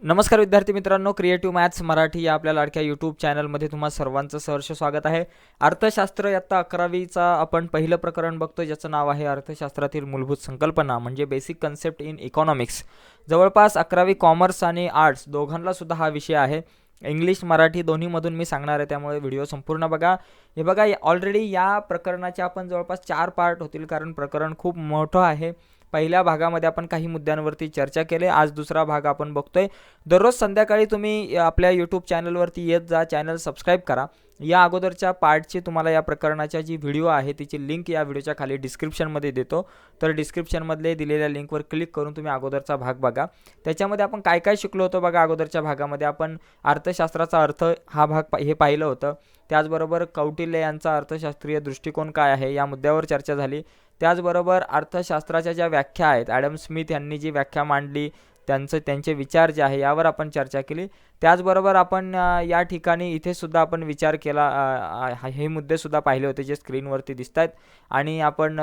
नमस्कार विद्यार्थी मित्रांनो, क्रिएटिव्ह मॅथ्स मराठी या आपल्या लाडक्या यूट्यूब चॅनलमध्ये तुम्हा सर्वांचं सहर्ष स्वागत आहे. अर्थशास्त्र इयत्ता 11वीचा आपण पहिलं प्रकरण बघतो, ज्याचं नाव आहे अर्थशास्त्रातील मूलभूत संकल्पना म्हणजे बेसिक कन्सेप्ट इन इकॉनॉमिक्स. जवळपास 11वी कॉमर्स आणि आर्ट्स दोघांना सुद्धा हा विषय आहे. इंग्लिश मराठी दोन्हीमधून मी सांगणार आहे, त्यामुळे व्हिडिओ संपूर्ण बघा. हे बघा, ऑलरेडी या प्रकरणाचे आपण जवळपास 4 पार्ट होतील, कारण प्रकरण खूप मोठं आहे. पहिल्या भागामध्ये आपण काही मुद्द्यांवरती चर्चा केली. आज दुसरा भाग आपण बघतोय. दररोज संध्याकाळी तुम्ही आपल्या यूट्यूब चॅनलवरती येत जा, चॅनल सबस्क्राईब करा. या अगोदरच्या पार्टची तुम्हाला या प्रकरणाच्या जी व्हिडिओ आहे तिची लिंक या व्हिडिओच्या खाली डिस्क्रिप्शनमध्ये देतो. तर डिस्क्रिप्शनमधले दिलेल्या लिंकवर क्लिक करून तुम्ही अगोदरचा भाग बघा. त्याच्यामध्ये आपण काय काय शिकलो होतो बघा. अगोदरच्या भागामध्ये आपण अर्थशास्त्राचा अर्थ हा भाग हे पाहिलं होतं. त्याचबरोबर कौटिल्य यांचा अर्थशास्त्रीय दृष्टिकोन काय आहे या मुद्द्यावर चर्चा झाली. त्याचबरोबर अर्थशास्त्राच्या ज्या व्याख्या आहेत, ॲडम स्मिथ यांनी जी व्याख्या मांडली, त्यांचे विचार जे आहे यावर आपण चर्चा केली. त्याचबरोबर आपण या ठिकाणी इथे सुद्धा आपण विचार केला, हे मुद्देसुद्धा पाहिले होते जे स्क्रीनवरती दिसत आहेत. आणि आपण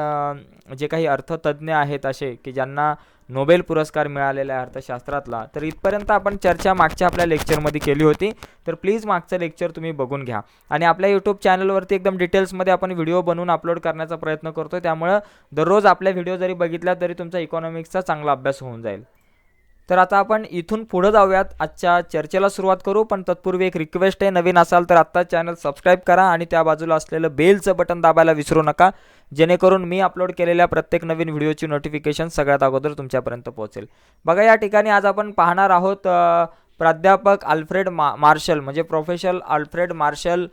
जे काही अर्थतज्ज्ञ आहेत असे की ज्यांना नोबेल पुरस्कार मिळालेला आहे अर्थशास्त्रातला, तर इथपर्यंत आपण चर्चा मागच्या आपल्या लेक्चरमध्ये केली होती. तर प्लीज मागचं लेक्चर तुम्ही बघून घ्या. आणि आपल्या यूट्यूब चॅनलवरती एकदम डिटेल्समध्ये आपण व्हिडिओ बनवून अपलोड करण्याचा प्रयत्न करतो, त्यामुळं दररोज आपल्या व्हिडिओ जरी बघितला तरी तुमचा इकॉनॉमिक्सचा चांगला अभ्यास होऊन जाईल. तर आता आपण इथून पुढे जाऊयात, आजच्या चर्चेला सुरुवात करू. पण तत्पूर्वी एक रिक्वेस्ट आहे, नवीन असाल तर आत्ता चॅनल सबस्क्राईब करा आणि त्या बाजूला असलेलं बेलचं बटन दाबायला विसरू नका, जेणेकरून मी अपलोड केलेल्या प्रत्येक नवीन व्हिडिओची नोटिफिकेशन सगळ्यात अगोदर तुमच्यापर्यंत पोहोचेल. बघा, या ठिकाणी आज आपण पाहणार आहोत प्राध्यापक अल्फ्रेड मार्शल म्हणजे प्रोफेसर अल्फ्रेड मार्शल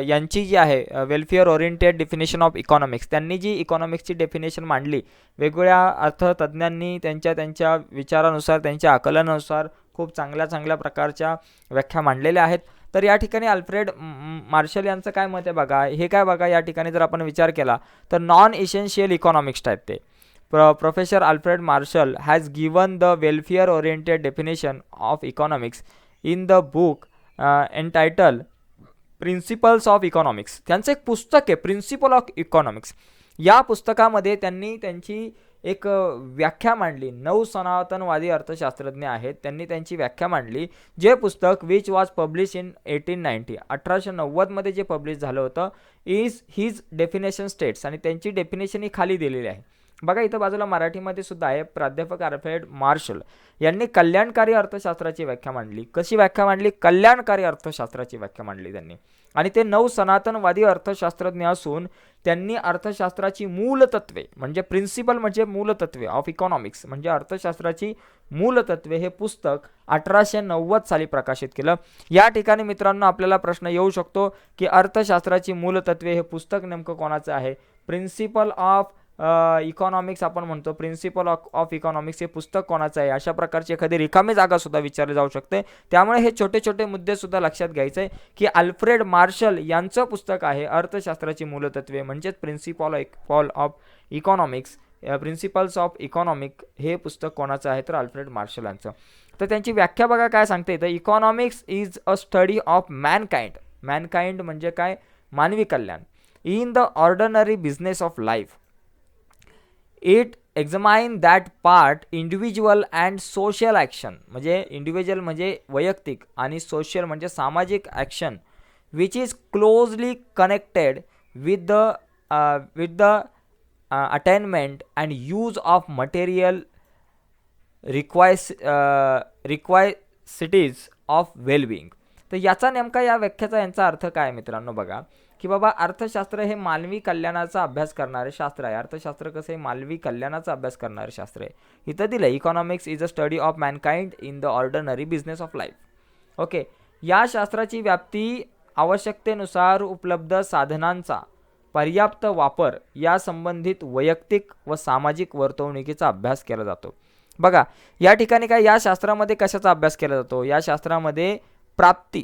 यांची जी आहे welfare oriented definition of economics. त्यांनी जी इकॉनॉमिक्सची डेफिनेशन मांडली, वेगवेगळ्या अर्थतज्ज्ञांनी त्यांच्या विचारानुसार, त्यांच्या आकलनानुसार खूप चांगल्या प्रकारच्या व्याख्या मांडलेल्या आहेत. तर या ठिकाणी अल्फ्रेड मार्शल यांचं काय मत आहे बघा. हे काय बघा, या ठिकाणी जर आपण विचार केला तर नॉन इसेन्शियल इकॉनॉमिक्स टाईप ते Professor Alfred Marshall has given the welfare oriented definition of economics in the book entitled principles of economics. त्यांचं एक पुस्तक आहे प्रिन्सिपल ऑफ इकॉनॉमिक्स. या पुस्तकामध्ये त्यांनी त्यांची एक व्याख्या मांडली. 9 सनातनवादी अर्थशास्त्रज्ञ आहेत, त्यांनी त्यांची व्याख्या मांडली. जे पुस्तक विच वॉज पब्लिश इन 1890 1890मध्ये जे पब्लिश झालं होतं, इज हिज डेफिनेशन स्टेट्स. आणि त्यांची डेफिनेशन ही खाली दिलेली आहे बघा. इथं बाजूला मराठीमध्ये सुद्धा आहे. प्राध्यापक अल्फ्रेड मार्शल यांनी कल्याणकारी अर्थशास्त्राची व्याख्या मांडली. कशी व्याख्या मांडली? कल्याणकारी अर्थशास्त्राची व्याख्या मांडली त्यांनी. आणि ते 9 सनातनवादी अर्थशास्त्रज्ञ असून त्यांनी अर्थशास्त्राची मूलतत्वे म्हणजे प्रिन्सिपल म्हणजे मूलतत्वे ऑफ इकॉनॉमिक्स म्हणजे अर्थशास्त्राची मूलतत्वे हे पुस्तक 1890 साली प्रकाशित केलं. या ठिकाणी मित्रांनो आपल्याला प्रश्न येऊ शकतो की अर्थशास्त्राची मूलतत्वे हे पुस्तक नेमकं कोणाचं आहे? प्रिन्सिपल ऑफ इकॉनॉमिक्स आपण म्हणतो. प्रिन्सिपल ऑफ इकॉनॉमिक्स हे पुस्तक कोणाचं आहे? अशा प्रकारची एखादी रिकामी जागा सुद्धा विचारली जाऊ शकते. त्यामुळे हे छोटे छोटे मुद्दे सुद्धा लक्षात घ्यायचे की अल्फ्रेड मार्शल यांचं पुस्तक आहे अर्थशास्त्राची मूलतत्वे म्हणजेच principle of economics. Principles of economic हे पुस्तक कोणाचं आहे? तर अल्फ्रेड मार्शल यांचं. तर त्यांची व्याख्या बघा काय सांगते. तर economics is a study of mankind. Mankind म्हणजे काय? मानवी कल्याण. In the ordinary business of life. It examine that part individual and social action म्हणजे इंडिव्हिज्युअल म्हणजे वैयक्तिक आणि सोशल म्हणजे सामाजिक action which is closely connected with the attainment and use of material requisites of wellbeing. तर याचा नेमका या व्याख्याचा यांचा अर्थ काय मित्रांनो बघा की बाबा अर्थशास्त्र हे मानवी कल्याणाचा अभ्यास करणारे शास्त्र आहे. अर्थशास्त्र कसं आहे? मानवी कल्याणाचा अभ्यास करणारे शास्त्र आहे. इथं दिलं economics is a study of Mankind in the ordinary business of life. Okay. या शास्त्राची व्याप्ती आवश्यकतेनुसार उपलब्ध साधनांचा पर्याप्त वापर या संबंधित वैयक्तिक व सामाजिक वर्तवणुकीचा अभ्यास केला जातो. बघा या ठिकाणी काय या शास्त्रामध्ये कशाचा अभ्यास केला जातो? या शास्त्रामध्ये प्राप्ती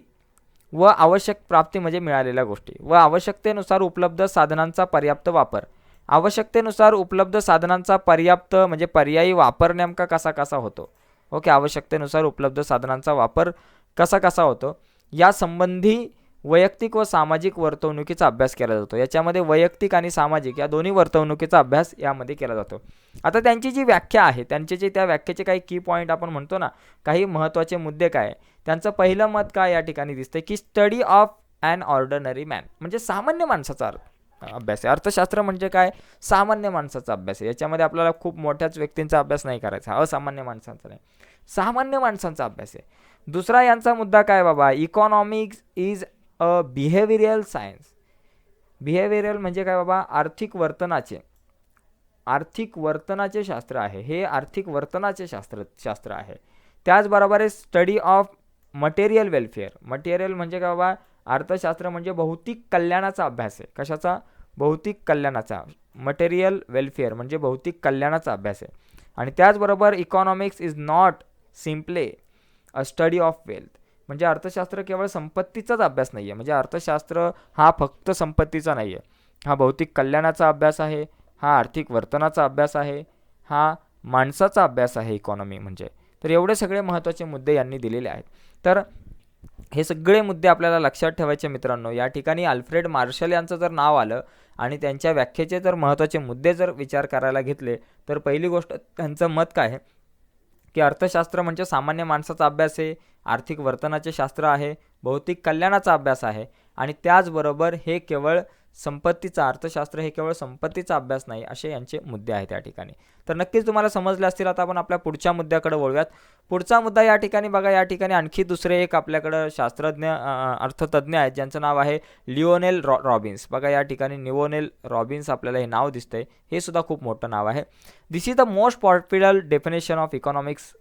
व आवश्यक प्राप्ती म्हणजे मिळालेल्या गोष्टी व आवश्यकतेनुसार उपलब्ध साधनांचा पर्याप्त वापर. आवश्यकतेनुसार उपलब्ध साधनांचा पर्याप्त म्हणजे पर्यायी वापर नेमका कसा होतो? ओके. आवश्यकतेनुसार उपलब्ध साधनांचा वापर कसा होतो या संबंधी वैयक्तिक व सामाजिक वर्तवणुकीचा अभ्यास केला जातो. याच्यामध्ये वैयक्तिक आणि सामाजिक या दोन्ही वर्तवणुकीचा अभ्यास यामध्ये केला जातो. आता त्यांची जी व्याख्या आहे, त्यांचे जे त्या व्याख्येचे काही की पॉईंट आपण म्हणतो ना, काही महत्त्वाचे मुद्दे काय, त्यांचं पहिलं मत काय या ठिकाणी दिसतंय की study of an ordinary man, म्हणजे सामान्य माणसाचा अभ्यास आहे. अर्थशास्त्र म्हणजे काय, सामान्य माणसाचा अभ्यास आहे. याच्यामध्ये आपल्याला खूप मोठ्याच व्यक्तींचा अभ्यास नाही करायचा, असामान्य माणसांचा नाही, सामान्य माणसांचा अभ्यास आहे. दुसरा यांचा मुद्दा काय बाबा, economics is a behavioural science. Behavioural म्हणजे काय बाबा, आर्थिक वर्तनाचे शास्त्र आहे. हे आर्थिक वर्तनाचे शास्त्र आहे. त्याचबरोबर आहे study of material welfare. Material म्हणजे काय बाबा, अर्थशास्त्र म्हणजे भौतिक कल्याणाचा अभ्यास आहे. कशाचा, भौतिक कल्याणाचा. मटेरियल वेलफेअर म्हणजे भौतिक कल्याणाचा अभ्यास आहे. आणि त्याचबरोबर economics is not simply a study of wealth, म्हणजे अर्थशास्त्र केवळ संपत्तीचाच अभ्यास नाही आहे. म्हणजे अर्थशास्त्र हा फक्त संपत्तीचा नाही आहे, हा भौतिक कल्याणाचा अभ्यास आहे, हा आर्थिक वर्तनाचा अभ्यास आहे, हा माणसाचा अभ्यास आहे इकॉनॉमी म्हणजे. तर एवढे सगळे महत्त्वाचे मुद्दे यांनी दिलेले आहेत. तर हे सगळे मुद्दे आपल्याला लक्षात ठेवायचे मित्रांनो. या ठिकाणी अल्फ्रेड मार्शल यांचं जर नाव आलं आणि त्यांच्या व्याख्येचे जर महत्त्वाचे मुद्दे जर विचार करायला घेतले, तर पहिली गोष्ट त्यांचं मत काय आहे की अर्थशास्त्र म्हणजे सामान्य माणसाचा अभ्यास आहे, आर्थिक वर्तनाचे शास्त्र आहे, भौतिक कल्याणाचा अभ्यास आहे आणि त्याचबरोबर हे केवळ संपत्तीचा, अर्थशास्त्र हे केवळ संपत्तीचा अभ्यास नाही, असे यांचे मुद्दे आहेत या ठिकाणी. तर नक्कीच तुम्हाला समजले असतील. आता आपण आपल्या पुढच्या मुद्द्याकडे वळूयात. पुढचा मुद्दा या ठिकाणी बघा, या ठिकाणी आणखी दुसरे एक आपल्याकडं शास्त्रज्ञ अर्थतज्ञ आहेत ज्यांचं नाव आहे लिओनेल रॉबिन्स. बघा या ठिकाणी लिओनेल रॉबिन्स आपल्याला हे नाव दिसतंय, हे सुद्धा खूप मोठं नाव आहे. This is the most popular definition of economics.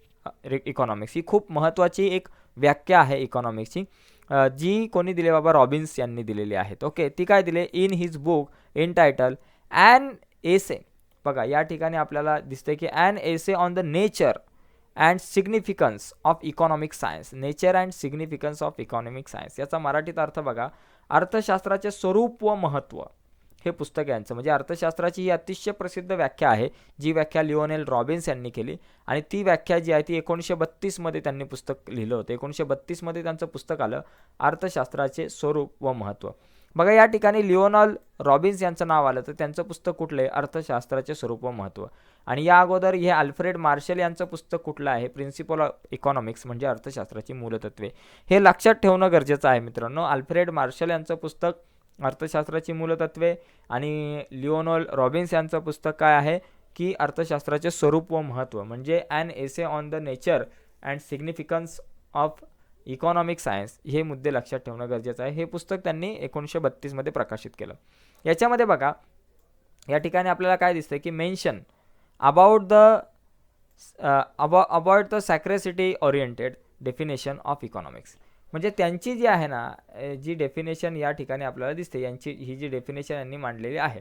ही खूप महत्त्वाची एक व्याख्या आहे इकॉनॉमिक्सची, जी कोणी दिली बाबा, रॉबिन्स यांनी दिलेली आहेत. ओके, ती काय दिले, in his book entitled an essay. बघा या ठिकाणी आपल्याला दिसते की an essay on the nature and significance of economic science. Nature and significance of economic science याचा मराठीत अर्थ बघा, अर्थशास्त्राचे स्वरूप व महत्त्व. हे पुस्तक यांचं म्हणजे अर्थशास्त्राची ही अतिशय प्रसिद्ध व्याख्या आहे, जी व्याख्या लिओनेल रॉबिन्स यांनी केली. आणि ती व्याख्या जी आहे ती 1932 मध्ये त्यांनी पुस्तक लिहिलं होतं. 1932 मध्ये त्यांचं पुस्तक आलं, अर्थशास्त्राचे स्वरूप व महत्त्व. बघा या ठिकाणी लिओनेल रॉबिन्स यांचं नाव आलं, तर त्यांचं पुस्तक कुठलं आहे, अर्थशास्त्राचे स्वरूप व महत्त्व. आणि या अगोदर हे अल्फ्रेड मार्शल यांचं पुस्तक कुठलं आहे, प्रिन्सिपल ऑफ इकॉनॉमिक्स म्हणजे अर्थशास्त्राची मूलतत्वे. हे लक्षात ठेवणं गरजेचं आहे मित्रांनो. अल्फ्रेड मार्शल यांचं पुस्तक अर्थशास्त्राची मूलतत्वे आणि लिओनेल रॉबिन्स यांचं पुस्तक काय आहे की अर्थशास्त्राचे स्वरूप व महत्त्व म्हणजे an essay on the nature and significance of economic science. हे मुद्दे लक्षात ठेवणं गरजेचं आहे. हे पुस्तक त्यांनी 1932 मध्ये प्रकाशित केलं. याच्यामध्ये बघा या ठिकाणी आपल्याला काय दिसतं की mention about the scarcity oriented definition of economics. म्हणजे त्यांची जी आहे ना, जी डेफिनेशन या ठिकाणी आपल्याला दिसते, ही जी डेफिनेशन यांनी मांडलेली आहे,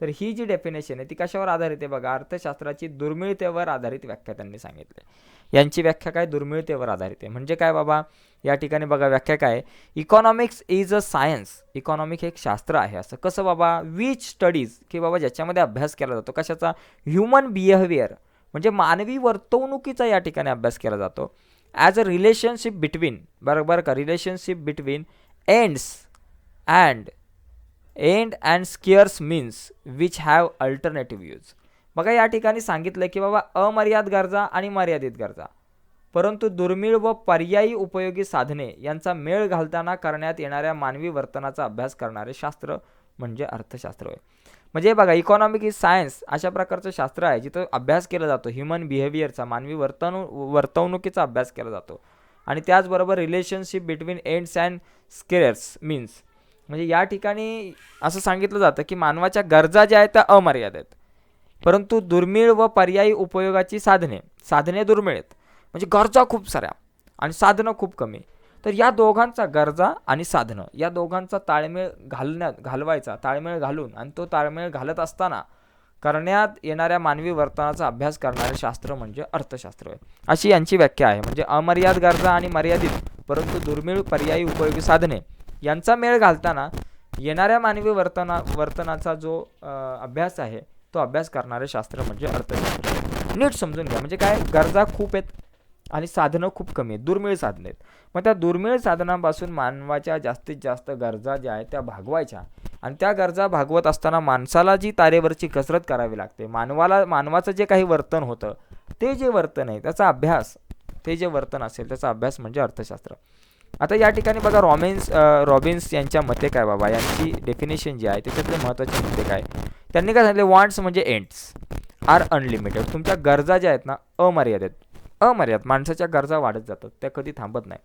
तर ही जी डेफिनेशन आहे ती कशावर आधारित आहे बघा, अर्थशास्त्राची दुर्मिळतेवर आधारित व्याख्या त्यांनी सांगितली. यांची व्याख्या काय, दुर्मिळतेवर आधारित आहे. म्हणजे काय बाबा, या ठिकाणी बघा व्याख्या काय, economics is a science. Economic हे एक शास्त्र आहे. असं कसं बाबा, विच स्टडीज, की बाबा ज्याच्यामध्ये अभ्यास केला जातो कशाचा, ह्युमन बिहेवियर म्हणजे मानवी वर्तवणुकीचा या ठिकाणी अभ्यास केला जातो. ॲज अ रिलेशनशिप बिटवीन, बरोबर का, relationship between end and scarce means which have alternative use. बघा या ठिकाणी सांगितलं की बाबा अमर्याद गरजा आणि मर्यादित गरजा, परंतु दुर्मिळ व पर्यायी उपयोगी साधने यांचा मेळ घालताना करण्यात येणाऱ्या मानवी वर्तनाचा अभ्यास करणारे शास्त्र म्हणजे अर्थशास्त्र होय. म्हणजे बघा इकॉनॉमिक इज सायन्स अशा प्रकारचं शास्त्र आहे जिथं अभ्यास केला जातो ह्युमन बिहेवियरचा, मानवी वर्तवणुकीचा अभ्यास केला जातो. आणि त्याचबरोबर relationship between ends and scarce means म्हणजे या ठिकाणी असं सांगितलं जातं की मानवाच्या गरजा ज्या आहेत त्या अमर्यादित आहेत, परंतु दुर्मिळ व पर्यायी उपयोगाची साधने दुर्मिळ आहेत. म्हणजे गरजा खूप साऱ्या आणि साधनं खूप कमी. तर या दोघांचा, गरजा आणि साधनं या दोघांचा ताळमेळ ताळमेळ घालून आणि तो ताळमेळ घालत असताना करण्यात येणाऱ्या मानवी वर्तनाचा अभ्यास करणारे शास्त्र म्हणजे अर्थशास्त्र आहे, अशी यांची व्याख्या आहे. म्हणजे अमर्याद गरजा आणि मर्यादित परंतु दुर्मिळ पर्यायी उपयोगी साधने यांचा मेळ घालताना येणाऱ्या मानवी वर्तनाचा जो अभ्यास आहे तो अभ्यास करणारे शास्त्र म्हणजे अर्थशास्त्र. नीट समजून घ्या. म्हणजे काय, गरजा खूप आहेत आणि साधनं खूप कमी आहेत, दुर्मिळ साधनं आहेत. मग त्या दुर्मिळ साधनांपासून मानवाच्या जास्तीत जास्त गरजा ज्या आहेत त्या भागवायच्या, आणि त्या गरजा भागवत असताना माणसाला जी तारेवरची कसरत करावी लागते, मानवाचं जे काही वर्तन होतं, ते जे वर्तन आहे त्याचा अभ्यास, ते जे वर्तन असेल त्याचा अभ्यास म्हणजे अर्थशास्त्र. आता या ठिकाणी बघा, रॉबिन्स यांच्या मते काय बाबा, यांची डेफिनेशन जी आहे त्याच्यातले महत्त्वाचे मुद्दे काय. त्यांनी काय सांगितले, वॉन्ट्स म्हणजे एंड्स आर अनलिमिटेड. तुमच्या गरजा ज्या आहेत ना अमर्याद माणसाच्या गरजा वाढत जातात, त्या कधी थांबत नाही.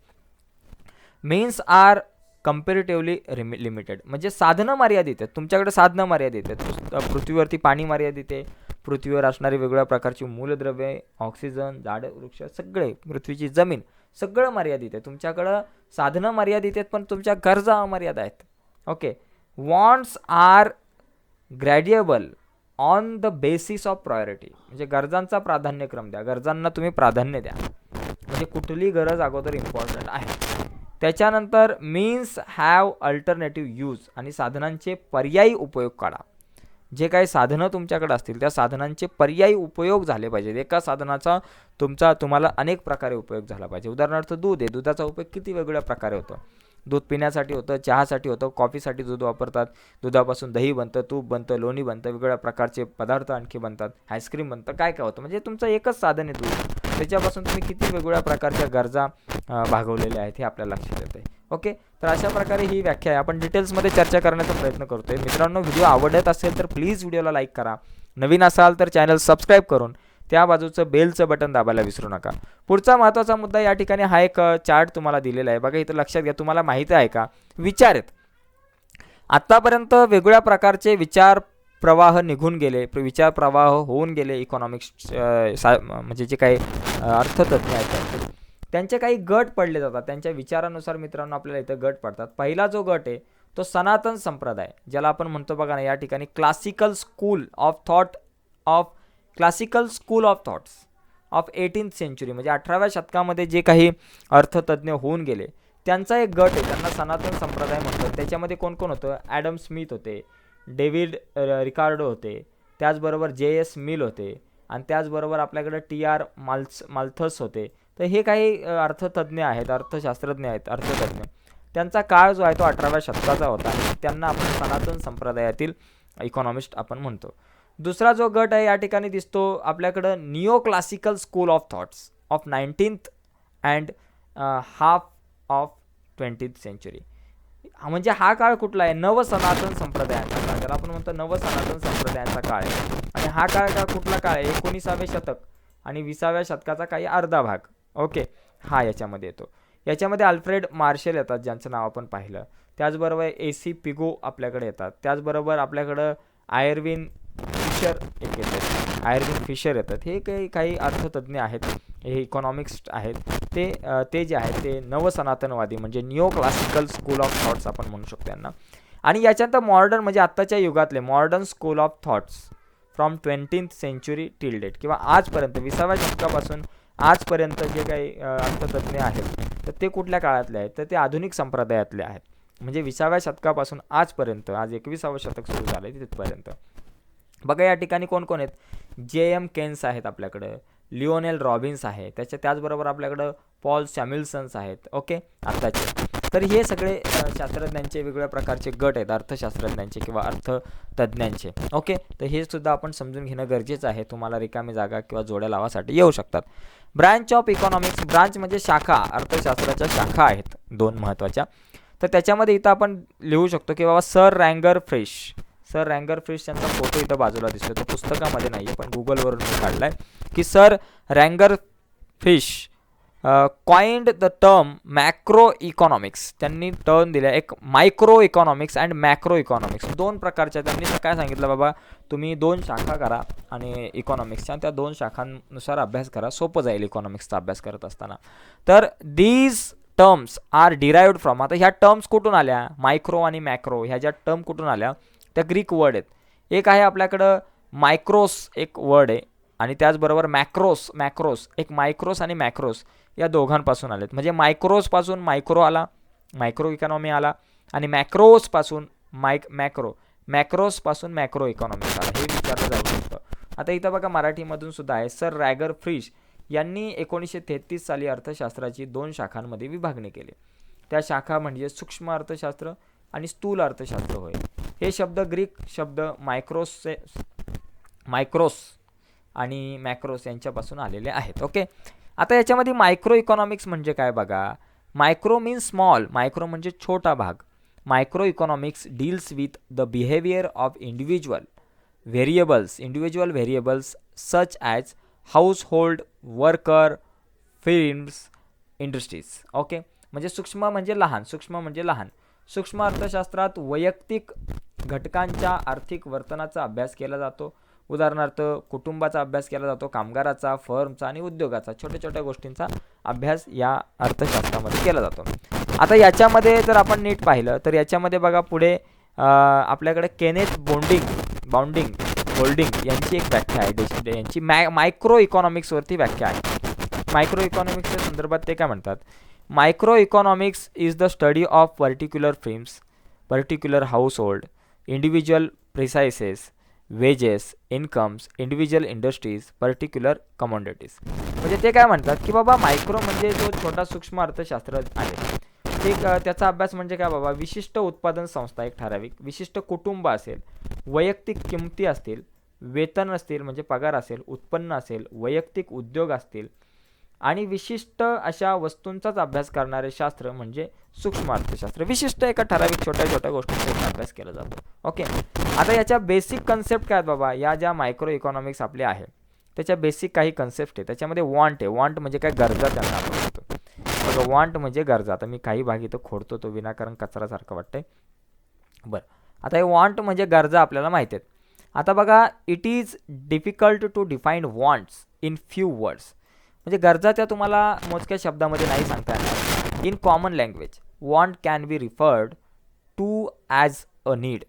मीन्स आर कम्पॅरेटिव्हली लिमिटेड, म्हणजे साधनं मर्यादित आहेत, तुमच्याकडे साधनं मर्यादित आहेत. पृथ्वीवरती पाणी मर्यादित आहे, पृथ्वीवर असणारी वेगवेगळ्या प्रकारची मूलद्रव्ये, ऑक्सिजन, झाडं, वृक्ष, सगळे, पृथ्वीची जमीन, सगळं मर्यादित आहे. तुमच्याकडं साधनं मर्यादित आहेत, पण तुमच्या गरजा अमर्याद आहेत. Okay. Wants are graduable on the basis of priority, म्हणजे गरजांचा प्राधान्यक्रम द्या, गरजांना तुम्ही प्राधान्य द्या, म्हणजे कुठली गरज अगोदर इम्पॉर्टंट आहे. त्याच्यानंतर मीन्स हॅव अल्टरनेटिव्ह यूज, आणि साधनांचे पर्यायी उपयोग काढा. जे काही साधनं तुमच्याकडे असतील त्या साधनांचे पर्यायी उपयोग झाले पाहिजेत. एका साधनाचा तुम्हाला अनेक प्रकारे उपयोग झाला पाहिजे. उदाहरणार्थ दूध आहे, दुधाचा उपयोग किती वेगवेगळ्या प्रकारे होतो. दूध पिण्यासाठी होतं, चहासाठी होतं, कॉफीसाठी दूध वापरतात, दुधापासून दही बनतं, तूप बनतं, लोणी बनतं, वेगवेगळ्या प्रकारचे पदार्थ आणखी बनतात, आईस्क्रीम बनतं, काय काय होतं. म्हणजे तुमचं एकच साधन आहे दूध, त्याच्यापासून तुम्ही किती वेगवेगळ्या प्रकारच्या गरजा भागवलेल्या आहेत हे आपल्याला लक्षात येते. ओके. तर अशा प्रकारे ही व्याख्या आहे, आपण डिटेल्समध्ये चर्चा करण्याचा प्रयत्न करतोय. मित्रांनो, व्हिडिओ आवडत असेल तर प्लीज व्हिडिओला लाईक करा, नवीन असाल तर चॅनल सबस्क्राईब करून त्या बाजूचं बेलचं बटन दाबायला विसरू नका. पुढचा महत्त्वाचा मुद्दा या ठिकाणी हा एक चार्ट तुम्हाला दिलेला आहे बघा, इथं लक्षात घ्या. तुम्हाला माहिती आहे का, विचार आहेत. आत्तापर्यंत वेगवेगळ्या प्रकारचे विचार प्रवाह निघून गेले, विचार प्रवाह होऊन गेले. इकॉनॉमिक्स म्हणजे जे काही अर्थतज्ज्ञ आहेत त्यांचे काही गट पडले जातात, त्यांच्या विचारानुसार मित्रांनो आपल्याला इथं गट पडतात. पहिला जो गट आहे तो सनातन संप्रदाय, ज्याला आपण म्हणतो बघा ना या ठिकाणी classical school of thoughts of 18th century, म्हणजे 18व्या शतकामध्ये जे काही अर्थतज्ञ होऊन गेले त्यांचा एक गट आहे, त्यांना सनातन संप्रदाय म्हणतात. त्याच्यामध्ये कोण कोण होतं, ॲडम स्मिथ होते, डेव्हिड रिकार्डो होते, त्याचबरोबर JS मिल होते, आणि त्याचबरोबर आपल्याकडे TR माल्थस होते. तर हे काही अर्थतज्ञ आहेत, अर्थशास्त्रज्ञ आहेत, अर्थतज्ञ. त्यांचा काळ जो आहे तो 18व्या शतकाचा होता, आणि त्यांना आपण सनातन संप्रदायातील इकॉनॉमिस्ट आपण म्हणतो. दुसरा जो गट आहे या ठिकाणी दिसतो आपल्याकडं, neo classical school of thoughts of 19th and half of 20th century. म्हणजे हा काळ कुठला आहे, नवसनातन संप्रदायांचा काळ, ज्याला आपण म्हणतो नवसनातन संप्रदायांचा काळ आहे. आणि हा काळ कुठला काळ आहे, 19वे शतक आणि 20व्या शतकाचा काही अर्धा भाग. ओके. हा याच्यामध्ये येतो. याच्यामध्ये अल्फ्रेड मार्शल येतात, ज्यांचं नाव आपण पाहिलं. त्याचबरोबर AC पिगो आपल्याकडे येतात. त्याचबरोबर आपल्याकडं आयर्विन फिशर येतात. हे काही अर्थतज्ञ आहेत, हे इकॉनॉमिक्स आहेत. ते जे आहेत ते नवसनातनवादी, म्हणजे neo classical school of thoughts आपण म्हणू शकतो यांना. आणि याच्यानंतर मॉडर्न, म्हणजे आत्ताच्या युगातले modern school of thoughts from 20th century till date, किंवा आजपर्यंत 20व्या शतकापासून आजपर्यंत जे काही अर्थतज्ञ आहेत तर ते कुठल्या काळातले आहेत, तर ते आधुनिक संप्रदायातले आहेत. म्हणजे 20व्या शतकापासून आजपर्यंत, आज 21वं शतक सुरू झालं आहे तिथपर्यंत. बघा या ठिकाणी कोण कोण आहेत, JM केन्स आहेत आपल्याकडं, लिओनेल रॉबिन्स आहे, त्याचबरोबर आपल्याकडं पॉल सॅम्युएल्सन्स आहेत. ओके. आत्ताचे तर हे सगळे शास्त्रज्ञांचे वेगवेगळ्या प्रकारचे गट आहेत, अर्थशास्त्रज्ञांचे किंवा अर्थतज्ञांचे. ओके. तर हे सुद्धा आपण समजून घेणं गरजेचं आहे. तुम्हाला रिकामी जागा किंवा जोड्या लावासाठी येऊ शकतात. ब्रांच ऑफ इकॉनॉमिक्स, ब्रांच म्हणजे शाखा, अर्थशास्त्राच्या शाखा आहेत दोन महत्त्वाच्या. तर त्याच्यामध्ये इथं आपण लिहू शकतो की बाबा सर रँगर फ्रिश यांचा फोटो इथं बाजूला दिसतो, तो पुस्तकामध्ये नाही आहे पण गुगलवरून मी काढला आहे की sir Ragnar Frisch coined the term macro economics. त्यांनी टर्म दिला एक micro economics and macro economics, दोन प्रकारच्या. त्यांनी काय सांगितलं, बाबा तुम्ही दोन शाखा करा आणि इकॉनॉमिक्सच्या, त्या दोन शाखांनुसार अभ्यास करा, सोपं जाईल इकॉनॉमिक्सचा अभ्यास करत असताना. तर these terms are derived from, आता ह्या टर्म्स कुठून आल्या, मायक्रो आणि मॅक्रो ह्या ज्या टर्म कुठून आल्या त्या ग्रीक वर्ड आहेत. एक आहे आपल्याकडं मायक्रोस एक वर्ड आहे, आणि त्याचबरोबर मॅक्रोस एक मायक्रोस आणि मॅक्रोस या दोघांपासून आलेत. म्हणजे मायक्रोसपासून मायक्रो आला, मायक्रो इकॉनॉमी आला, आणि मॅक्रोसपासून मॅक्रोसपासून मॅक्रो इकॉनॉमिक्स आला. हे विचारलं जाऊ शकतं. आता इथं बघा मराठीमधून सुद्धा आहे, सर रँगर फिश यांनी 1933 साली अर्थशास्त्राची 2 शाखांमध्ये विभागणी केली. त्या शाखा म्हणजे सूक्ष्म अर्थशास्त्र आणि स्थूल अर्थशास्त्र होय. हे शब्द ग्रीक शब्द मायक्रोस आणि मॅक्रोस यांच्यापासून आलेले आहेत. ओके, आता याच्यामध्ये मायक्रो इकॉनॉमिक्स म्हणजे काय बघा. मायक्रो मीन्स स्मॉल, मायक्रो म्हणजे छोटा भाग. Micro economics deals with the behaviour of individual variables such as household, worker, films, industries. Okay, म्हणजे सूक्ष्म म्हणजे लहान. सूक्ष्म अर्थशास्त्रात वैयक्तिक घटकांच्या आर्थिक वर्तनाचा अभ्यास केला जातो. उदाहरणार्थ कुटुंबाचा अभ्यास केला जातो, कामगाराचा, फर्मचा आणि उद्योगाचा, छोट्या छोट्या गोष्टींचा अभ्यास या अर्थशास्त्रामध्ये केला जातो. आता याच्यामध्ये जर आपण नीट पाहिलं तर याच्यामध्ये बघा पुढे आपल्याकडे केनेथ बोल्डिंग यांची एक व्याख्या आहे. यांची मायक्रो इकॉनॉमिक्सवरती व्याख्या आहे. मायक्रो इकॉनॉमिक्सच्या संदर्भात ते काय म्हणतात. Micro economics is the study of particular firms, particular household, individual prices, wages, incomes, individual industries, particular commodities. म्हणजे ते काय म्हणतात की बाबा मायक्रो म्हणजे जो छोटा सूक्ष्म अर्थशास्त्र आहे ते त्याचा अभ्यास म्हणजे काय बाबा, विशिष्ट उत्पादन संस्था, एक ठराविक विशिष्ट कुटुंब असेल, वैयक्तिक किमती असतील, वेतन असतील म्हणजे पगार असेल, उत्पन्न असेल, वैयक्तिक उद्योग असतील आणि विशिष्ट अशा वस्तूंचाच अभ्यास करणारे शास्त्र म्हणजे सूक्ष्म अर्थशास्त्र. विशिष्ट एका ठराविक छोट्या गोष्टींचा अभ्यास केला जातो. ओके, आता याच्या बेसिक कन्सेप्ट काय बाबा, या ज्या मायक्रो इकॉनॉमिक्स आपल्या आहे त्याच्या बेसिक काही कन्सेप्ट आहे. त्याच्यामध्ये वॉन्ट आहे. वॉन्ट म्हणजे काय, गरजा त्यांना आपण म्हणतो. बघा वॉन्ट म्हणजे गरजा. आता मी काही भाग इथं खोडतो, तो विनाकारण कचरासारखं वाटतंय. बरं, आता हे वॉन्ट म्हणजे गरजा आपल्याला माहिती आहेत. आता बघा, it is difficult to define wants in few words. म्हणजे गरजा त्या तुम्हाला मोजक्या शब्दामध्ये नाही सांगता येणार. In common language want can be referred to as a need.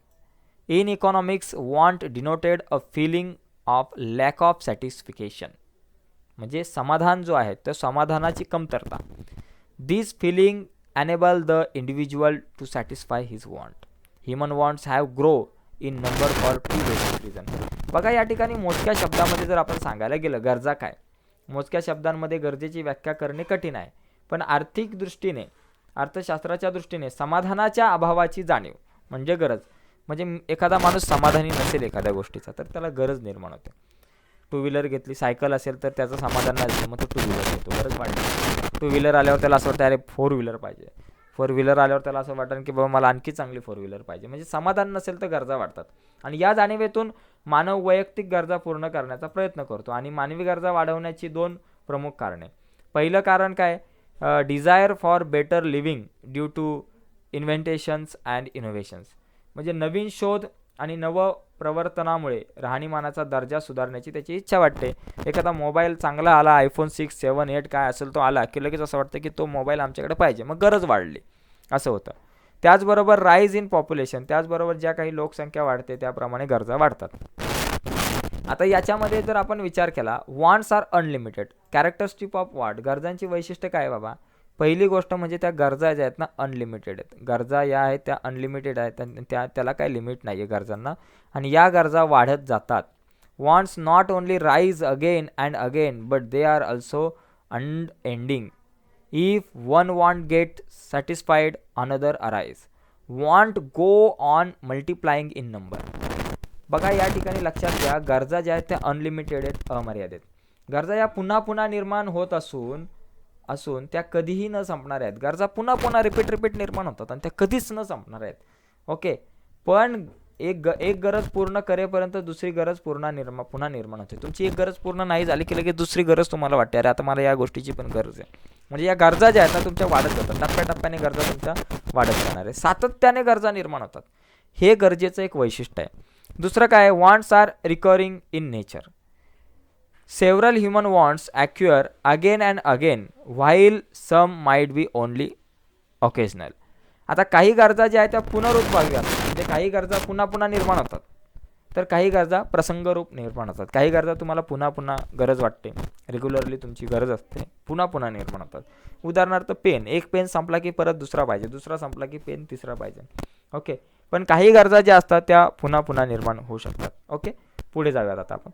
In economics want denoted a feeling of lack of satisfaction. म्हणजे समाधान जो आहे तो समाधानाची कमतरता. This feeling enable the individual to satisfy his want. Human wants have grow in number for two basic reason. बघा या ठिकाणी मोजक्या शब्दामध्ये जर आपण सांगायला गेलं गरजा काय, मोजक्या शब्दांमध्ये गरजेची व्याख्या करणे कठीण आहे. पण आर्थिक दृष्टीने, अर्थशास्त्राच्या दृष्टीने समाधानाच्या अभावाची जाणीव म्हणजे गरज. म्हणजे एखादा माणूस समाधानी नसेल एखाद्या गोष्टीचा तर त्याला गरज निर्माण होते. टू व्हीलर घेतली, सायकल असेल तर त्याचं समाधान नाही, मग तो टू व्हीलर घेतो, गरज वाटते. टू व्हीलर आल्यावर त्याला असं वाटतं अरे 4 व्हीलर पाहिजे. 4 व्हीलर आल्यावर त्याला असं वाटतं की बाबा मला आणखी चांगली 4 व्हीलर पाहिजे. म्हणजे समाधान नसेल तर गरजा वाढतात. आणि या जाणीवेतून मानव वैयक्तिक गरजा पूर्ण करण्याचा प्रयत्न करतो. आणि मानवी गरजा वाढवण्याची 2 प्रमुख कारणे. पहिलं कारण काय, desire for better living due to inventions and innovations. म्हणजे नवीन शोध आणि नवप्रवर्तनामुळे राहणीमानाचा दर्जा सुधारण्याची त्याची इच्छा वाटते. एखादा मोबाईल चांगला आला, आयफोन 6, 7, 8 काय असेल तो आला की लगेच असं वाटतं की तो मोबाईल आमच्याकडे पाहिजे, मग गरज वाढली असं होतं. त्याचबरोबर राईज इन पॉप्युलेशन, त्याचबरोबर ज्या काही लोकसंख्या वाढते त्याप्रमाणे गरजा वाढतात. आता याच्यामध्ये जर आपण विचार केला, wants are unlimited. Characteristic of want, गरजांची वैशिष्ट्य काय बाबा. पहिली गोष्ट म्हणजे त्या गरजा ज्या आहेत ना अनलिमिटेड आहेत. गरजा या आहेत त्या अनलिमिटेड आहेत, त्याला काही लिमिट नाही आहे गरजांना. आणि या गरजा वाढत जातात. Wants not only rise again and again but they are also unending. If one want get satisfied another arise. Want go on multiplying in number. बघा या ठिकाणी लक्षात घ्या, गरजा ज्या आहेत त्या अनलिमिटेड आहेत, अमर्यादित. गरजा या पुन्हा पुन्हा निर्माण होत असून त्या कधीही न संपणार आहेत. गरजा पुन्हा पुन्हा रिपीट निर्माण होतात आणि त्या कधीच न संपणार आहेत. ओके, पण एक गरज पूर्ण करेपर्यंत दुसरी गरज पुन्हा निर्माण होते. तुमची एक गरज पूर्ण नाही झाली की लगेच दुसरी गरज तुम्हाला वाटते अरे आता मला या गोष्टीची पण गरज आहे. म्हणजे या गरजा ज्या आहेत ना तुमच्या वाढत जातात. टप्प्याटप्प्याने गरजा तुमच्या वाढत जाणार आहे. सातत्याने गरजा निर्माण होतात. हे गरजेचं एक वैशिष्ट्य आहे. दुसरं काय, wants are recurring in nature. Several human wants occur again and again while some might be only occasional. आता काही गरजा ज्या आहेत त्या पुनरुत्पादक असतात. म्हणजे काही गरजा पुन्हा पुन्हा निर्माण होतात तर काही गरजा प्रसंगरूप निर्माण होतात. काही गरजा तुम्हाला पुन्हा पुन्हा गरज वाटते, रेग्युलरली तुमची गरज असते, पुन्हा पुन्हा निर्माण होतात. उदाहरणार्थ पेन, एक पेन संपला की परत दुसरा पाहिजे, दुसरा संपला की पेन तिसरा पाहिजे. ओके, पण काही गरजा ज्या असतात त्या पुन्हा पुन्हा निर्माण होऊ शकतात. ओके, पुढे जाऊयात आता आपण.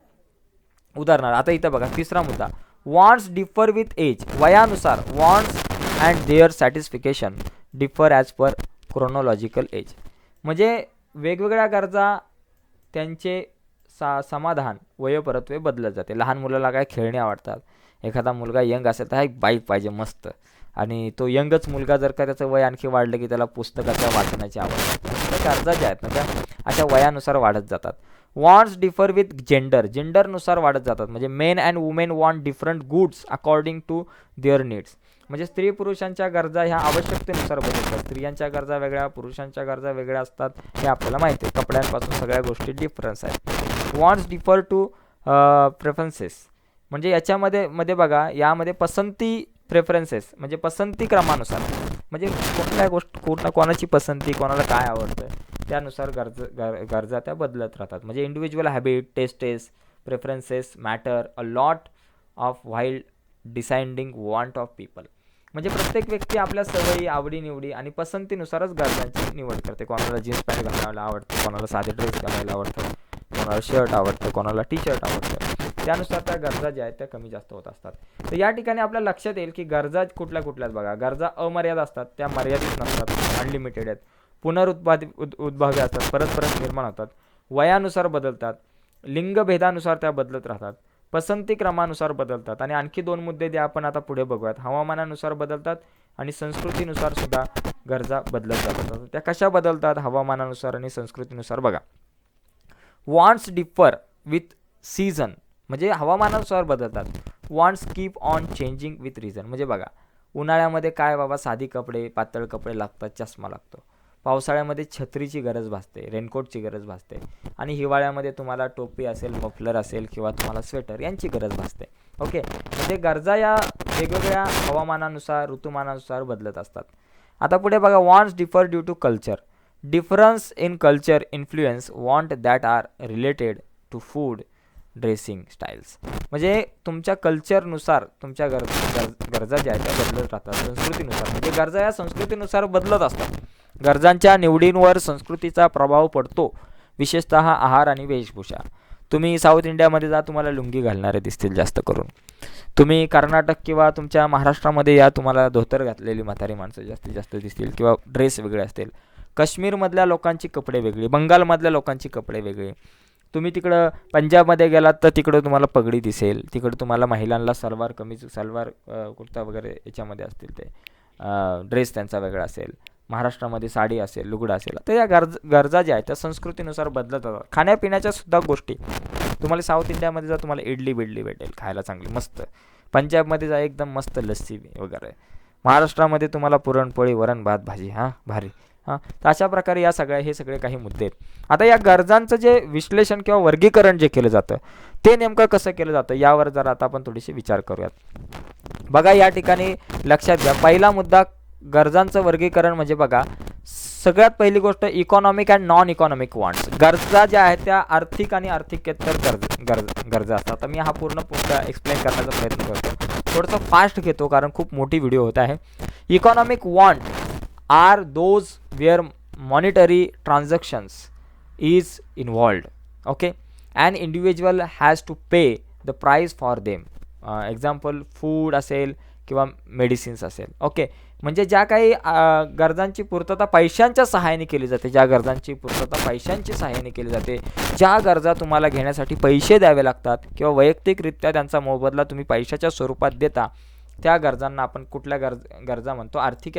उदाहरणार्थ आता इथं बघा तिसरा मुद्दा, वॉन्ट्स डिफर विथ एज, वयानुसार wants and their satisfaction differ as per chronological age. म्हणजे वेगवेगळ्या गरजा त्यांचे समाधान वयोपरत्वे बदलत जाते. लहान मुलाला काय खेळणे आवडतात, एखादा मुलगा यंग असेल तर हा एक बाईक पाहिजे मस्त, आणि तो यंगच मुलगा जर का त्याचं वय आणखी वाढलं की त्याला पुस्तकाच्या वाचनाची आवड. त्या गरजा ज्या आहेत ना त्या अशा वयानुसार वाढत जातात. वॉन्ट्स डिफर विथ जेंडर, जेंडरनुसार वाढत जातात. म्हणजे men and women want different goods according to their needs. म्हणजे स्त्री पुरुषांच्या गरजा ह्या आवश्यकतेनुसार बदलतात. स्त्रियांच्या गरजा वेगळ्या, पुरुषांच्या गरजा वेगळ्या असतात, हे आपल्याला माहिती आहे. कपड्यांपासून सगळ्या गोष्टी डिफरन्स आहेत. वॉन्ट्स डिफर टू प्रेफरन्सेस, म्हणजे याच्यामध्ये बघा, यामध्ये पसंती प्रेफरन्सेस म्हणजे पसंती क्रमानुसार, म्हणजे कुठल्या कोणाची पसंती, कोणाला काय आवडतं त्यानुसार गरजा त्या बदलत राहतात. म्हणजे individual habit, tastes, preferences matter a lot of while deciding want of people. म्हणजे प्रत्येक व्यक्ती आपल्या सवयी, आवडीनिवडी आणि पसंतीनुसारच गरजांची निवड करते. कोणाला जीन्स पॅन्ट घालायला आवडतं, कोणाला साधे ड्रेस घालायला आवडतं, कोणाला शर्ट आवडतं, कोणाला टी शर्ट आवडतं. त्यानुसार त्या गरजा ज्या आहेत त्या कमी जास्त होत असतात. तर या ठिकाणी आपल्या लक्षात येईल की गरजा कुठल्या कुठल्याच बघा. गरजा अमर्याद असतात, त्या मर्यादित नसतात, अनलिमिटेड आहेत. उद्भव्य असतात, परत परत निर्माण होतात, वयानुसार बदलतात, लिंगभेदानुसार त्या बदलत राहतात, पसंती क्रमानुसार बदलतात. आणि आणखी 2 मुद्दे जे आपण आता पुढे बघूयात. हवामानानुसार बदलतात आणि संस्कृतीनुसार सुद्धा गरजा बदलत जातात. त्या कशा बदलतात? हवामानानुसार आणि संस्कृतीनुसार. बघा, वॉन्ट्स डिफर विथ सीझन, म्हणजे हवामानानुसार बदलतात. Wants keep on changing with reason, म्हणजे बघा, उन्हाळ्यामध्ये काय बाबा साधी कपडे, पातळ कपडे लागतात, चष्मा लागतो. पावसाळ्यामध्ये छत्रीची गरज भासते, रेनकोटची गरज भासते. आणि हिवाळ्यामध्ये तुम्हाला टोपी असेल, मफलर असेल किंवा तुम्हाला स्वेटर यांची गरज भासते. ओके, म्हणजे गरजा या वेगवेगळ्या हवामानानुसार, ऋतुमानानुसार बदलत असतात. आता पुढे बघा, wants differ due to culture. Difference in culture influence want that are related to food, dressing styles. म्हणजे तुमच्या कल्चरनुसार तुमच्या गरजा ज्या आहेत त्या बदलत राहतात. संस्कृतीनुसार, म्हणजे गरजा या संस्कृतीनुसार बदलत असतात. गरजांच्या निवडींवर संस्कृतीचा प्रभाव पडतो, विशेषतः आहार आणि वेशभूषा. तुम्ही साऊथ इंडियामध्ये जा, तुम्हाला लुंगी घालणारे दिसतील जास्त करून. तुम्ही कर्नाटक किंवा तुमच्या महाराष्ट्रामध्ये या, तुम्हाला धोतर घातलेली म्हातारी माणसं जास्तीत जास्त दिसतील किंवा ड्रेस वेगळे असतील. काश्मीरमधल्या लोकांची कपडे वेगळी, बंगालमधल्या लोकांची कपडे वेगळे. तुम्ही तिकडं पंजाबमध्ये गेलात तर तिकडं तुम्हाला पगडी दिसेल. तिकडं तुम्हाला महिलांना सलवार कमीज, सलवार कुर्ता वगैरे याच्यामध्ये असतील, ते ड्रेस त्यांचा वेगळा असेल. महाराष्ट्रामध्ये साडी असेल, लुगडं असेल. तर या गरजा ज्या आहेत त्या संस्कृतीनुसार बदलत जातात. खाण्यापिण्याच्या सुद्धा गोष्टी, तुम्हाला साऊथ इंडियामध्ये जा, तुम्हाला इडली बिडली भेटेल खायला चांगली मस्त. पंजाबमध्ये जा, एकदम मस्त लस्सी वगैरे. महाराष्ट्रामध्ये तुम्हाला पुरणपोळी, वरण भात, भाजी, भारी. तर अशा प्रकारे हे सगळे काही मुद्दे आहेत. आता या गरजांचं जे विश्लेषण किंवा वर्गीकरण जे केलं जातं ते नेमकं कसं केलं जातं यावर जरा आता आपण थोडीशी विचार करूयात. बघा, या ठिकाणी लक्षात घ्या, पहिला मुद्दा गरजांचं वर्गीकरण म्हणजे बघा, सगळ्यात पहिली गोष्ट economic and non economic wants. गरजा ज्या आहेत त्या आर्थिक आणि आर्थिकेतर गरजा असतात. आता मी हा पूर्ण एक्सप्लेन करण्याचा प्रयत्न करतो, थोडंसं फास्ट घेतो कारण खूप मोठी व्हिडिओ होत आहे. Economic want are those where monetary transactions is involved. Okay, and individual has to pay the price for them. Example food असेल किंवा मेडिसिन्स असेल. ओके, म्हणजे ज्या काही गरजांची पूर्तता पैशांच्या सहाय्याने केली जाते, ज्या गरजा तुम्हाला घेण्यासाठी पैसे द्यावे लागतात किंवा वैयक्तिकरित्या त्यांचा मोबदला तुम्ही पैशाच्या स्वरूपात देता, त्या गरजांना आपण कुठल्या गरजा म्हणतो? आर्थिक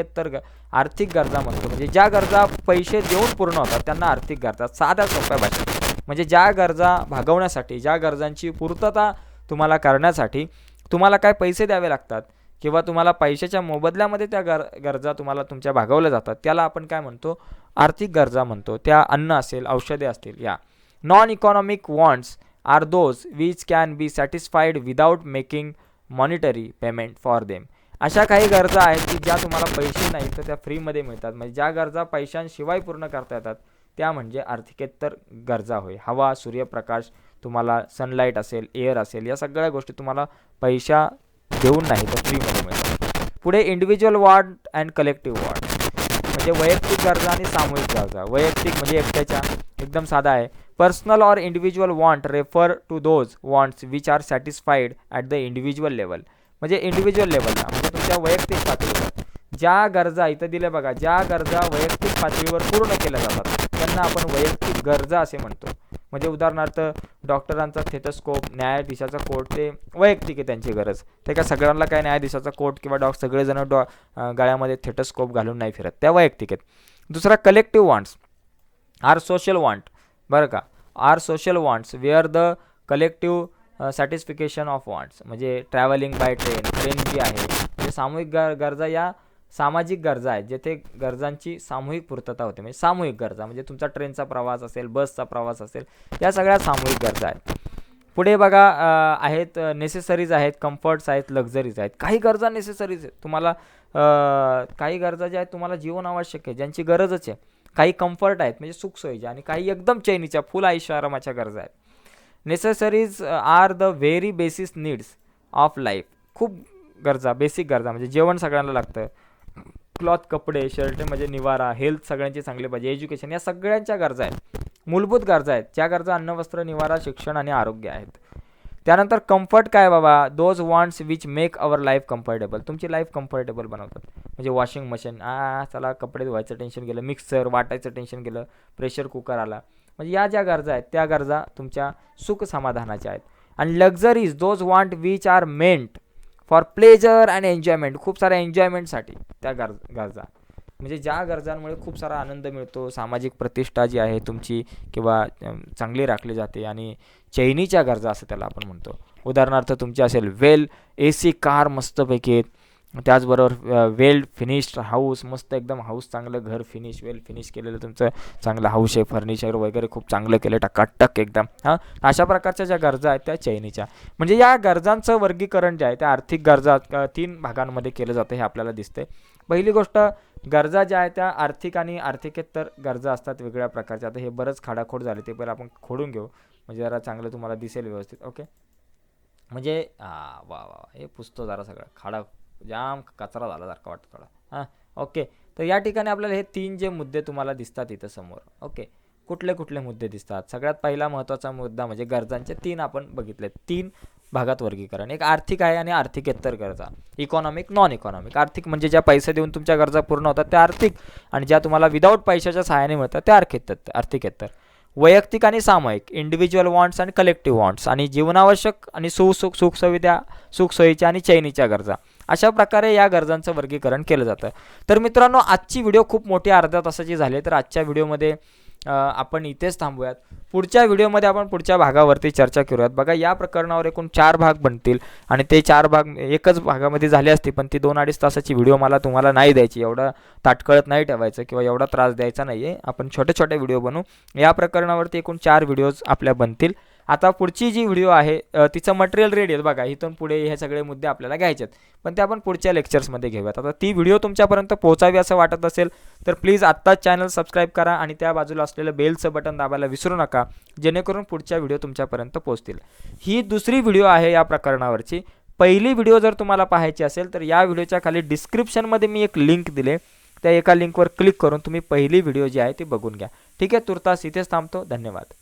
गरजा म्हणतो. म्हणजे ज्या गरजा पैसे देऊन पूर्ण होतात त्यांना आर्थिक गरजा. साध्या सोप्या भाषेत म्हणजे ज्या गरजा भागवण्यासाठी, ज्या गरजांची पूर्तता तुम्हाला करण्यासाठी तुम्हाला काय पैसे द्यावे लागतात किंवा तुम्हाला पैशाच्या मोबदल्यामध्ये त्या गरजा तुम्हाला तुमच्या भागवल्या जातात, त्याला आपण काय म्हणतो? आर्थिक गरजा म्हणतो. त्या अन्न असेल, औषधे असतील. या non economic wants are those which can be satisfied without making monetary payment for them. अशा काही गरजा आहेत की ज्या तुम्हाला पैसे नाही तर त्या फ्रीमध्ये मिळतात. म्हणजे ज्या गरजा पैशांशिवाय पूर्ण करता येतात त्या म्हणजे आर्थिकेतर गरजा होय. हवा, सूर्यप्रकाश, तुम्हाला सनलाईट असेल, एअर असेल, या सगळ्या गोष्टी तुम्हाला पैसा देऊन नाही तर फ्रीमध्ये मिळतात. पुढे individual want and collective want. म्हणजे वैयक्तिक गरजा आणि सामूहिक गरजा. वैयक्तिक म्हणजे एकट्याच्या, एकदम साधा आहे. Personal or individual want refer to those wants which are satisfied at the individual level. म्हणजे इंडिव्हिज्युअल लेवलला म्हणजे तुमच्या वैयक्तिक पातळीवर ज्या गरजा इथं दिल्या बघा, ज्या गरजा वैयक्तिक पातळीवर पूर्ण केल्या जातात त्यांना आपण वैयक्तिक गरजा असे म्हणतो. म्हणजे उदाहरणार्थ डॉक्टरांचा स्टेथोस्कोप, न्यायाधीशाचा कोट, ते वैयक्तिक आहे त्यांची गरज. ते काय सगळ्यांना काय न्यायाधीशाचा कोट किंवा सगळेजण गळ्यामध्ये स्टेथोस्कोप घालून नाही फिरत, त्या वैयक्तिक आहेत. दुसरा collective wants are social want. बरं का, are social wants where the collective satisfaction of wants. म्हणजे ट्रॅव्हलिंग बाय ट्रेन जी आहे, म्हणजे सामूहिक गरजा या सामाजिक गरजा आहेत, जेथे गरजांची सामूहिक पूर्तता होते. म्हणजे सामूहिक गरजा म्हणजे तुमचा ट्रेनचा प्रवास असेल, बसचा प्रवास असेल, या सगळ्या सामूहिक गरजा आहेत. पुढे बघा आहेत नेसेसरीज आहेत, कम्फर्ट्स आहेत, लक्झरीज आहेत. काही गरजा नेसेसरीज आहेत तुम्हाला, काही गरजा ज्या आहेत तुम्हाला जीवन आवश्यक आहे, ज्यांची गरजच आहे. काही कम्फर्ट आहेत म्हणजे सुखसोयीच्या, आणि काही एकदम चैनीच्या फुल आरामाच्या गरजा आहेत. Necessaries are the very basic needs of life. खूप गरजा, बेसिक गरजा म्हणजे जेवण सगळ्यांना लागतं, क्लॉथ कपडे, शर्ट म्हणजे निवारा, हेल्थ सगळ्यांची चांगली पाहिजे, एज्युकेशन, या सगळ्यांच्या गरजा आहेत, मूलभूत गरजा आहेत. ज्या गरजा अन्न, वस्त्र, निवारा, शिक्षण आणि आरोग्य आहेत. त्यानंतर कम्फर्ट काय बाबा, those wants which make our life comfortable. तुमची लाईफ कम्फर्टेबल बनवतात. म्हणजे वॉशिंग मशीन, चला कपडे धुवायचं टेन्शन गेलं, मिक्सर वाटायचं टेन्शन गेलं, प्रेशर कुकर आला. म्हणजे या ज्या गरजा आहेत त्या गरजा तुमच्या सुख समाधानाच्या आहेत. आणि luxuries those want which are meant for pleasure and enjoyment. खूप साऱ्या एन्जॉयमेंटसाठी त्या गरजा, म्हणजे ज्या गरजांमुळे खूप सारा आनंद मिळतो, सामाजिक प्रतिष्ठा जी आहे तुमची किंवा चांगली राखली जाते, आणि चैनीच्या गरजा असं त्याला आपण म्हणतो. उदाहरणार्थ तुमची असेल वेल AC कार मस्तपैकी आहेत, त्याचबरोबर वेल फिनिश्ड हाऊस, मस्त एकदम हाऊस चांगलं, घर वेल फिनिश केलेलं तुमचं चांगलं हाऊस आहे, फर्निचर वगैरे खूप चांगलं केलं, टकाटक एकदम. अशा प्रकारच्या ज्या गरजा आहेत त्या चैनीच्या. म्हणजे या गरजांचं वर्गीकरण जे आहे त्या आर्थिक गरजा 3 भागांमध्ये केलं जातं हे आपल्याला दिसतंय. पहिली गोष्ट, गरजा ज्या आहेत त्या आर्थिक आणि आर्थिकेतर गरजा असतात वेगळ्या प्रकारच्या. आता हे बरंच खाडाखोड झाले, ते पहिलं आपण खोडून घेऊ म्हणजे जरा चांगलं तुम्हाला दिसेल व्यवस्थित. ओके, म्हणजे वा वा, हे पुसतो जरा सगळं खाडा, जाम कचरा झाल्यासारखं वाटतं थोडा. ओके, तर या ठिकाणी आपल्याला हे 3 जे मुद्दे तुम्हाला दिसतात इथं समोर. ओके, कुठले कुठले मुद्दे दिसतात? सगळ्यात पहिला महत्त्वाचा मुद्दा म्हणजे गरजांचे 3 आपण बघितले, 3 भागात वर्गीकरण. एक आर्थिक आहे आणि आर्थिकेतर गरजा, इकॉनॉमिक, नॉन इकॉनॉमिक. आर्थिक म्हणजे ज्या पैसे देऊन तुमच्या गरजा पूर्ण होतात त्या आर्थिक, आणि ज्या तुम्हाला विदाऊट पैशाच्या सहाय्याने मिळतात त्या आर्थिकेतर. वैयक्तिक आणि सामायिक, इंडिव्हिज्युअल वॉन्ट्स आणि कलेक्टिव्ह वॉन्ट्स. आणि जीवनावश्यक आणि सुखसोयीच्या आणि चैनीच्या गरजा. अशा प्रकारे या गरजांचं वर्गीकरण केलं जातं. तर मित्रांनो, आजची व्हिडिओ खूप मोठी अर्ध्या तासाची झाली, तर आजच्या व्हिडिओमध्ये आपण इथेच थांबूयात. पुढच्या व्हिडिओमध्ये आपण पुढच्या भागावरती चर्चा करूयात. बघा, या प्रकरणावर एकूण 4 भाग बनतील, आणि ते 4 भाग एकच भागामध्ये झाले असते, पण ती 2-2.5 तासाची व्हिडिओ मला तुम्हाला नाही द्यायची, एवढा ताटकळत नाही ठेवायचं किंवा एवढा त्रास द्यायचा नाही आहे. आपण छोटे छोटे व्हिडिओ बनवू. या प्रकरणावरती एकूण 4 व्हिडिओज आपल्या बनतील. आता पुढची जी व्हिडिओ आहे तिचं मटेरियल रेडी आहे बघा, इथून पुढे हे सगळे मुद्दे आपल्याला घ्यायचे आहेत, पण ते आपण पुढच्या लेक्चर्समध्ये घेऊयात. आता ती व्हिडिओ तुमच्यापर्यंत पोहोचावी असं वाटत असेल तर प्लीज आत्ताच चॅनल सबस्क्राईब करा, आणि त्या बाजूला असलेलं बेलचं बटन दाबायला विसरू नका, जेणेकरून पुढच्या व्हिडिओ तुमच्यापर्यंत पोहोचतील. ही दुसरी व्हिडिओ आहे या प्रकरणावरची. पहिली व्हिडिओ जर तुम्हाला पाहायची असेल तर या व्हिडिओच्या खाली डिस्क्रिप्शनमध्ये मी एक लिंक दिले, त्या एका लिंकवर क्लिक करून तुम्ही पहिली व्हिडिओ जी आहे ती बघून घ्या. ठीक आहे, तुर्तास इथेच थांबतो. धन्यवाद.